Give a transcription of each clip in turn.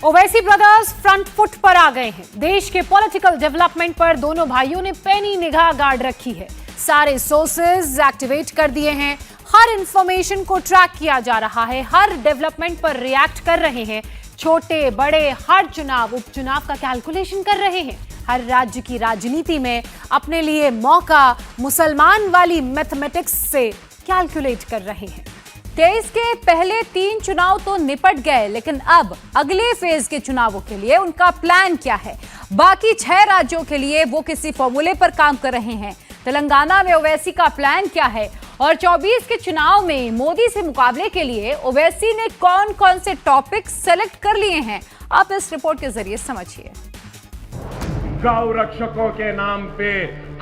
Owaisi brothers front foot पर आ गए हैं। देश के पॉलिटिकल डेवलपमेंट पर दोनों भाइयों ने पैनी निगाह गाड़ रखी है। सारे सोर्सेज एक्टिवेट कर दिए हैं। हर इंफॉर्मेशन को ट्रैक किया जा रहा है। हर डेवलपमेंट पर रिएक्ट कर रहे हैं। छोटे बड़े हर चुनाव उपचुनाव का कैलकुलेशन कर रहे हैं। हर राज्य की राजनीति में अपने लिए मौका मुसलमान वाली मैथमेटिक्स से कैलकुलेट कर रहे हैं। 23 के पहले 3 चुनाव तो निपट गए, लेकिन अब अगले फेज के चुनावों के लिए उनका प्लान क्या है? बाकी 6 राज्यों के लिए वो किसी फॉर्मूले पर काम कर रहे हैं। तेलंगाना में ओवैसी का प्लान क्या है? और 24 के चुनाव में मोदी से मुकाबले के लिए ओवैसी ने कौन कौन से टॉपिक सेलेक्ट कर लिए हैं, आप इस रिपोर्ट के जरिए समझिए। गौ रक्षकों के नाम पे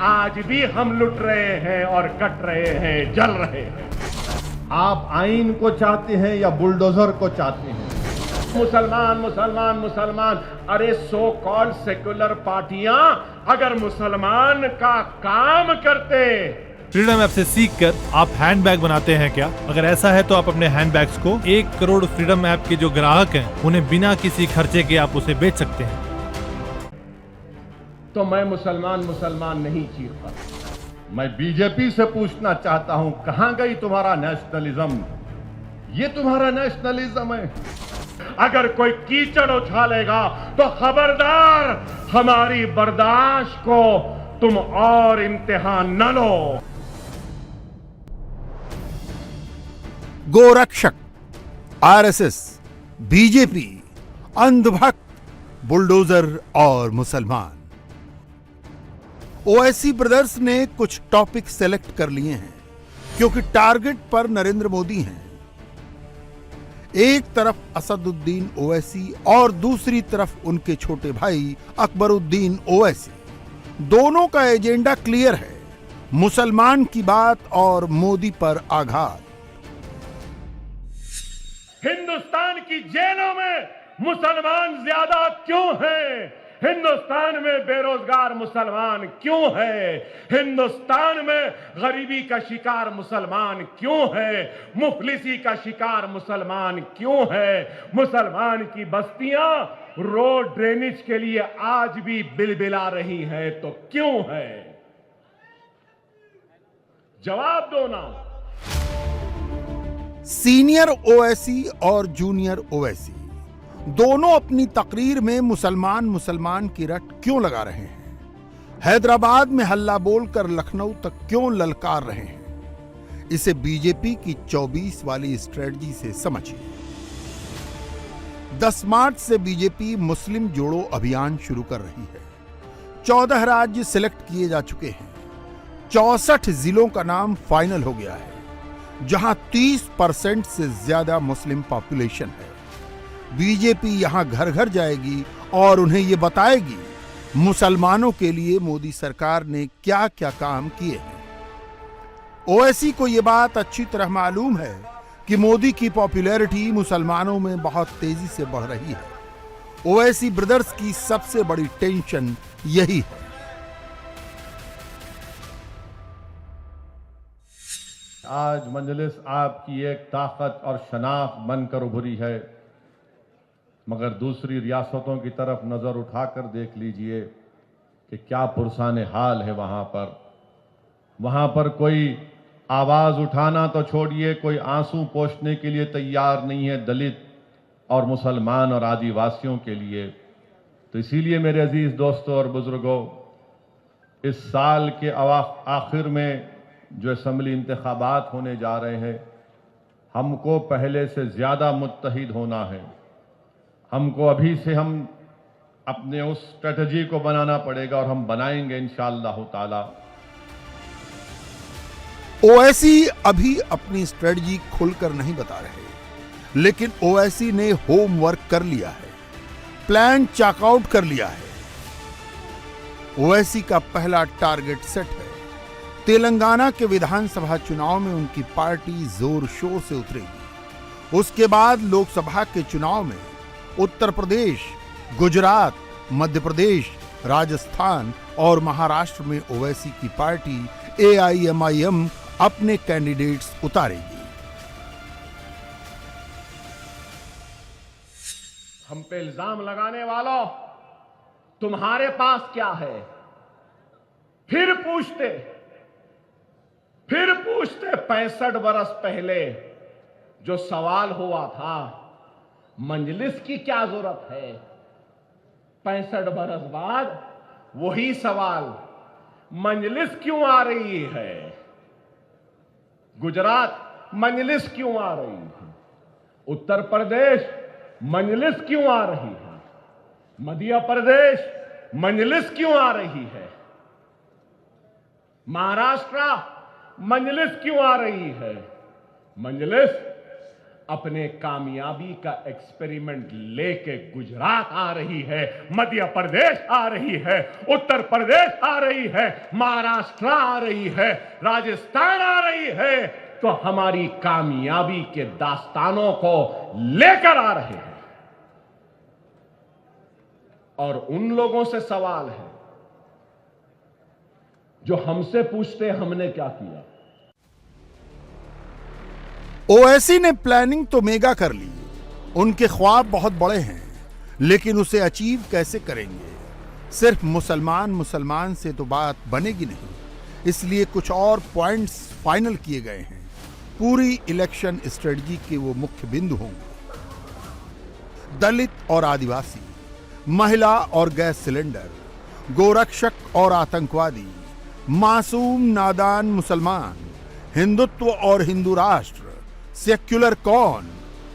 आज भी हम लुट रहे हैं और कट रहे हैं, जल रहे हैं। आप आइन को चाहते हैं या बुलडोजर को चाहते हैं? मुसलमान मुसलमान मुसलमान, अरे सो कॉल्ड सेक्युलर पार्टियां अगर मुसलमान का काम करते। फ्रीडम ऐप से सीखकर आप हैंडबैग बनाते हैं क्या? अगर ऐसा है तो आप अपने हैंडबैग्स को 1 करोड़ फ्रीडम ऐप के जो ग्राहक हैं उन्हें बिना किसी खर्चे के आप उसे बेच सकते हैं। तो मैं मुसलमान मुसलमान नहीं चीरता। मैं बीजेपी से पूछना चाहता हूं, कहां गई तुम्हारा नेशनलिज्म? ये तुम्हारा नेशनलिज्म है? अगर कोई कीचड़ उछालेगा तो खबरदार, हमारी बर्दाश्त को तुम और इम्तिहान न लो। गोरक्षक, आरएसएस, बीजेपी, अंधभक्त, बुलडोजर और मुसलमान। ओवैसी ब्रदर्स ने कुछ टॉपिक सेलेक्ट कर लिए हैं क्योंकि टारगेट पर नरेंद्र मोदी हैं। एक तरफ असदुद्दीन ओवैसी और दूसरी तरफ उनके छोटे भाई अकबरुद्दीन ओवैसी। दोनों का एजेंडा क्लियर है, मुसलमान की बात और मोदी पर आघात। हिंदुस्तान की जेलों में मुसलमान ज्यादा क्यों हैं? हिंदुस्तान में बेरोजगार मुसलमान क्यों है? हिंदुस्तान में गरीबी का शिकार मुसलमान क्यों है? मुफलिसी का शिकार मुसलमान क्यों है? मुसलमान की बस्तियां रोड ड्रेनेज के लिए आज भी बिलबिला रही हैं, तो क्यों है? जवाब दो ना। सीनियर ओवैसी और जूनियर ओवैसी दोनों अपनी तकरीर में मुसलमान मुसलमान की रट क्यों लगा रहे हैं? हैदराबाद में हल्ला बोलकर लखनऊ तक क्यों ललकार रहे हैं? इसे बीजेपी की 24 वाली स्ट्रेटजी से समझिए। 10 मार्च से बीजेपी मुस्लिम जोड़ो अभियान शुरू कर रही है। 14 राज्य सिलेक्ट किए जा चुके हैं। 64 जिलों का नाम फाइनल हो गया है, जहां 30% से ज्यादा मुस्लिम पॉपुलेशन है। बीजेपी यहां घर घर जाएगी और उन्हें यह बताएगी मुसलमानों के लिए मोदी सरकार ने क्या क्या काम किए हैं। ओवैसी को यह बात अच्छी तरह मालूम है कि मोदी की पॉपुलैरिटी मुसलमानों में बहुत तेजी से बढ़ रही है। ओवैसी ब्रदर्स की सबसे बड़ी टेंशन यही है। आज मजलिस आपकी एक ताकत और शनाख्त बनकर उभरी है, मगर दूसरी रियासतों की तरफ नजर उठाकर देख लीजिए कि क्या पुरसाने हाल है वहां पर कोई आवाज उठाना तो छोड़िए, कोई आंसू पोंछने के लिए तैयार नहीं है दलित और मुसलमान और आदिवासियों के लिए। तो इसीलिए मेरे अजीज दोस्तों और बुजुर्गों, इस साल के आखिर में जो असेंबली इंतखाबात होने जा रहे हैं, हमको पहले से ज्यादा मुत्तहिद होना है। हमको अभी से हम अपने उस स्ट्रेटजी को बनाना पड़ेगा और हम बनाएंगे इंशाअल्लाह ताला। ओवैसी अभी अपनी स्ट्रेटजी खुलकर नहीं बता रहे, लेकिन ओवैसी ने होमवर्क कर लिया है, प्लान चेकआउट कर लिया है। ओवैसी का पहला टारगेट सेट है। तेलंगाना के विधानसभा चुनाव में उनकी पार्टी जोर शोर से उतरेगी। उसके बाद लोकसभा के चुनाव में उत्तर प्रदेश, गुजरात, मध्य प्रदेश, राजस्थान और महाराष्ट्र में ओवैसी की पार्टी AIMIM अपने कैंडिडेट्स उतारेगी। हम पे इल्जाम लगाने वालों, तुम्हारे पास क्या है? फिर पूछते 65 बरस पहले जो सवाल हुआ था, मजलिस की क्या जरूरत है? 65 बरस बाद वही सवाल, मजलिस क्यों आ रही है? गुजरात मजलिस क्यों आ रही है? उत्तर प्रदेश मजलिस क्यों आ रही है? मध्य प्रदेश मजलिस क्यों आ रही है? महाराष्ट्र मजलिस क्यों आ रही है? मजलिस अपने कामयाबी का एक्सपेरिमेंट लेके गुजरात आ रही है, मध्य प्रदेश आ रही है, उत्तर प्रदेश आ रही है, महाराष्ट्र आ रही है, राजस्थान आ रही है, तो हमारी कामयाबी के दास्तानों को लेकर आ रहे हैं। और उन लोगों से सवाल है जो हमसे पूछते हमने क्या किया। ओवैसी ने प्लानिंग तो मेगा कर ली, उनके ख्वाब बहुत बड़े हैं, लेकिन उसे अचीव कैसे करेंगे? सिर्फ मुसलमान से तो बात बनेगी नहीं, इसलिए कुछ और पॉइंट्स फाइनल किए गए हैं। पूरी इलेक्शन स्ट्रेटजी के वो मुख्य बिंदु होंगे: दलित और आदिवासी, महिला और गैस सिलेंडर, गोरक्षक और आतंकवादी, मासूम नादान मुसलमान, हिंदुत्व और हिंदू राष्ट्र, सेक्युलर कौन,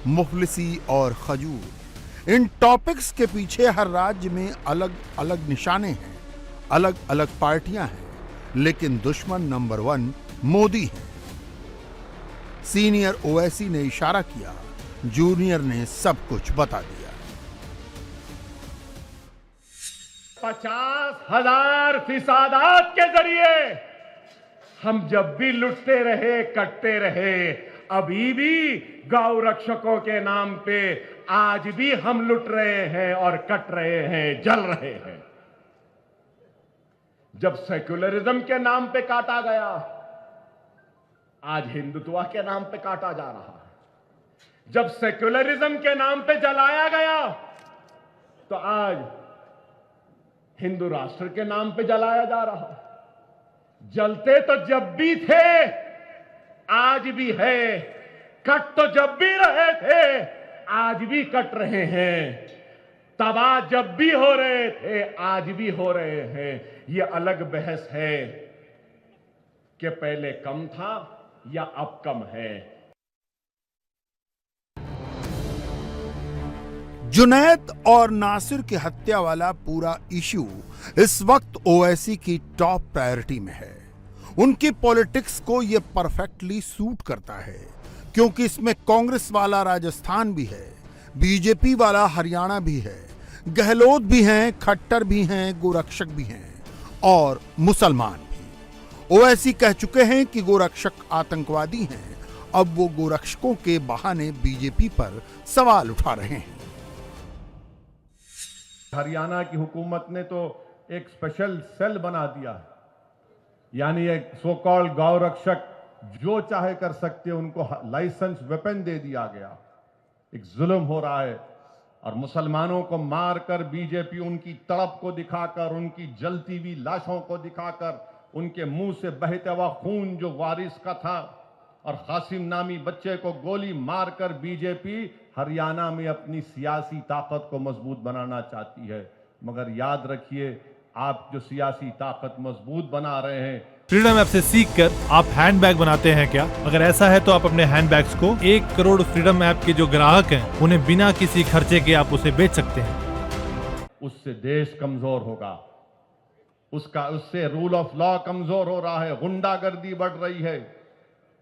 मुफलिसी और खजूर। इन टॉपिक्स के पीछे हर राज्य में अलग अलग निशाने हैं, अलग अलग पार्टियां हैं, लेकिन दुश्मन नंबर 1 मोदी है। सीनियर ओवैसी ने इशारा किया, जूनियर ने सब कुछ बता दिया। 50,000 फिसादात के जरिए हम जब भी लुटते रहे, कटते रहे, अभी भी गौ रक्षकों के नाम पे आज भी हम लुट रहे हैं और कट रहे हैं, जल रहे हैं। जब सेक्युलरिज्म के नाम पे काटा गया, आज हिंदुत्व के नाम पे काटा जा रहा है। जब सेक्युलरिज्म के नाम पे जलाया गया, तो आज हिंदू राष्ट्र के नाम पे जलाया जा रहा है। जलते तो जब भी थे, आज भी है, कट तो जब भी रहे थे, आज भी कट रहे हैं, तबाह जब भी हो रहे थे, आज भी हो रहे हैं। यह अलग बहस है कि पहले कम था या अब कम है। जुनैद और नासिर की हत्या वाला पूरा इश्यू इस वक्त ओवैसी की टॉप प्रायोरिटी में है। उनकी पॉलिटिक्स को यह परफेक्टली सूट करता है, क्योंकि इसमें कांग्रेस वाला राजस्थान भी है, बीजेपी वाला हरियाणा भी है, गहलोत भी हैं, खट्टर भी हैं, गोरक्षक भी हैं और मुसलमान भी। ओवैसी कह चुके हैं कि गोरक्षक आतंकवादी हैं। अब वो गोरक्षकों के बहाने बीजेपी पर सवाल उठा रहे हैं। हरियाणा की हुकूमत ने तो एक स्पेशल सेल बना दिया, यानी एक सो कॉल्ड गौ रक्षक जो चाहे कर सकते, उनको लाइसेंस वेपन दे दिया गया। एक जुल्म हो रहा है और मुसलमानों को मारकर बीजेपी उनकी तड़प को दिखाकर, उनकी जलती हुई लाशों को दिखाकर, उनके मुंह से बहता हुआ खून जो वारिस का था और कासिम नामी बच्चे को गोली मारकर बीजेपी हरियाणा में अपनी सियासी ताकत को मजबूत बनाना चाहती है। मगर याद रखिए, आप जो सियासी ताकत मजबूत बना रहे हैं, फ्रीडम ऐप से सीखकर आप हैंडबैग बनाते हैं क्या? अगर ऐसा है तो आप अपने हैंडबैग्स को 1 करोड़ फ्रीडम ऐप के जो ग्राहक हैं उन्हें बिना किसी खर्चे के आप उसे बेच सकते हैं। उससे देश कमजोर होगा, उससे रूल ऑफ लॉ कमजोर हो रहा है, गुंडागर्दी बढ़ रही है,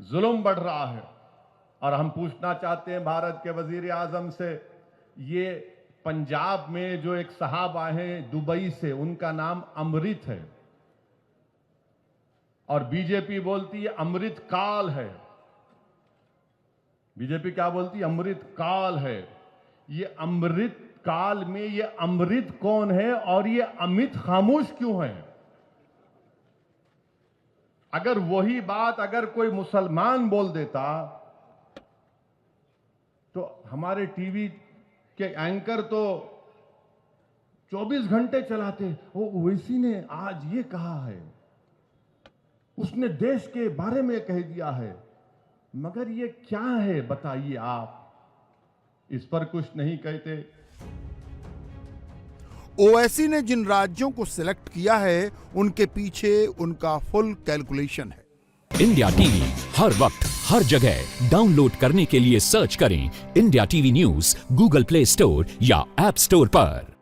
जुल्म बढ़ रहा है। और हम पूछना चाहते हैं भारत के वजीर आजम से, ये पंजाब में जो एक साहब आए हैं दुबई से, उनका नाम अमृत है और बीजेपी बोलती है अमृत काल है। बीजेपी क्या बोलती है? अमृत काल है। ये अमृत काल में ये अमृत कौन है और ये अमित खामोश क्यों है? अगर वही बात अगर कोई मुसलमान बोल देता तो हमारे टीवी कि एंकर तो 24 घंटे चलाते, वो ओवैसी ने आज ये कहा है, उसने देश के बारे में कह दिया है, मगर ये क्या है बताइए आप, इस पर कुछ नहीं कहते। ओवैसी ने जिन राज्यों को सिलेक्ट किया है उनके पीछे उनका फुल कैलकुलेशन है। इंडिया टीवी हर वक्त हर जगह डाउनलोड करने के लिए सर्च करें India TV news Google play store या ऐप स्टोर पर।